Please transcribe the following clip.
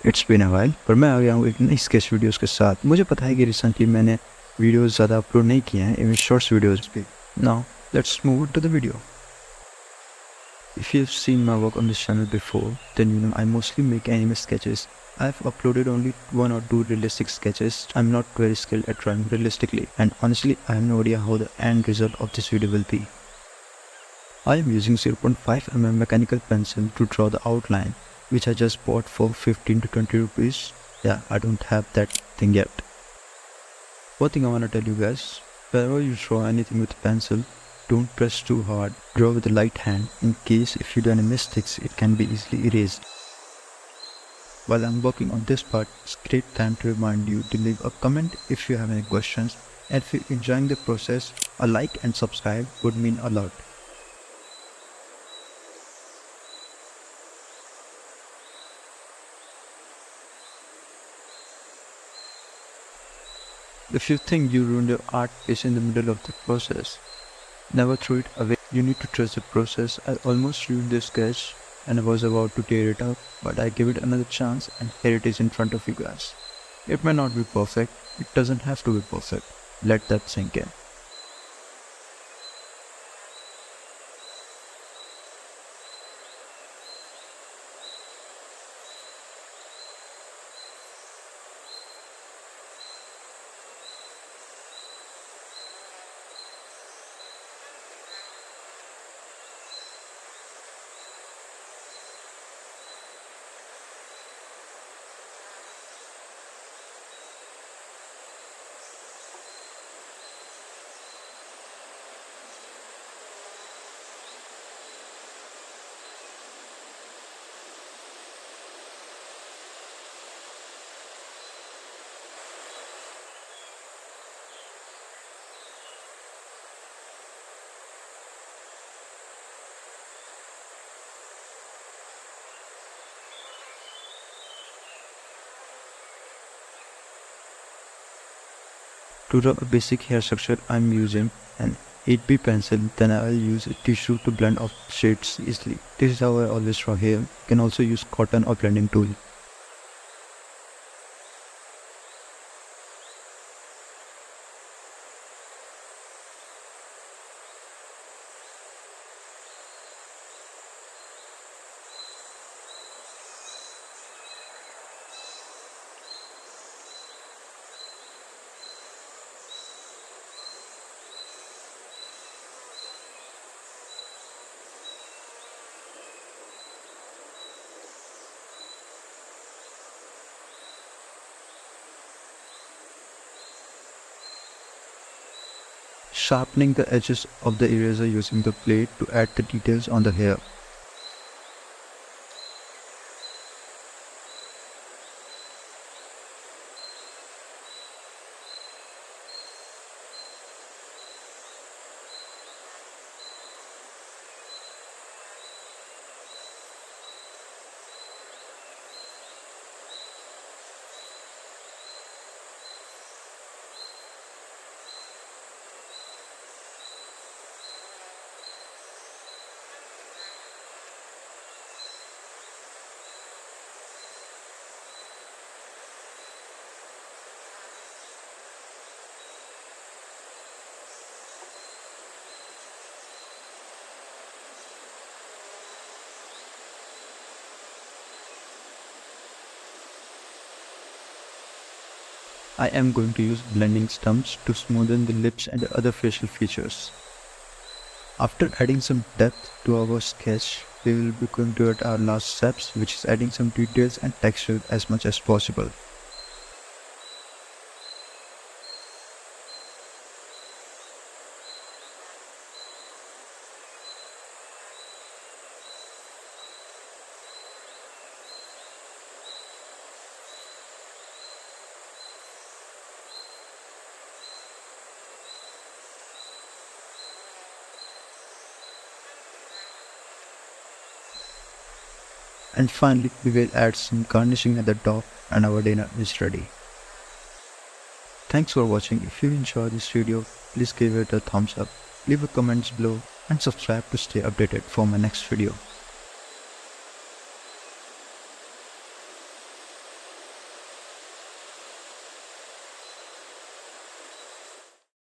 It's been a while, पर मैं आ गया हूँ एक नई स्केच वीडियोस के साथ। मुझे पता है कि रिसेंटली मैंने वीडियोस ज़्यादा अपलोड नहीं किए हैं, इवन शॉर्ट्स वीडियोस भी। Now let's move to the video. If you've seen my work on this channel before, then you know I mostly make anime sketches. I've uploaded only one or two realistic sketches. I'm not very skilled at drawing realistically, and honestly I have no idea how the end result of this video will be. I am using 0.5 mm mechanical pencil to draw the outline, which I just bought for 15 to 20 rupees. Yeah, I don't have that thing yet. One thing I wanna tell you guys, whenever you draw anything with pencil, don't press too hard. Draw with the light hand in case if you do any mistakes it can be easily erased. While I'm working on this part, it's great time to remind you to leave a comment if you have any questions, and if you're enjoying the process, a like and subscribe would mean a lot. If you think you ruined your art piece in the middle of the process, never throw it away. You need to trust the process. I almost ruined this sketch and I was about to tear it up, but I gave it another chance and here it is in front of you guys. It may not be perfect, it doesn't have to be perfect. Let that sink in. To draw a basic hair structure, I'm using an 8B pencil, then I'll use a tissue to blend off shades easily. This is how I always draw hair. You can also use cotton or blending tool. Sharpening the edges of the eraser using the blade to add the details on the hair. I am going to use blending stumps to smoothen the lips and the other facial features. After adding some depth to our sketch, we will be going to add our last steps, which is adding some details and texture as much as possible. And finally, we will add some garnishing at the top and our dinner is ready. Thanks for watching. If you enjoyed this video, please give it a thumbs up, leave a comment below and subscribe to stay updated for my next video.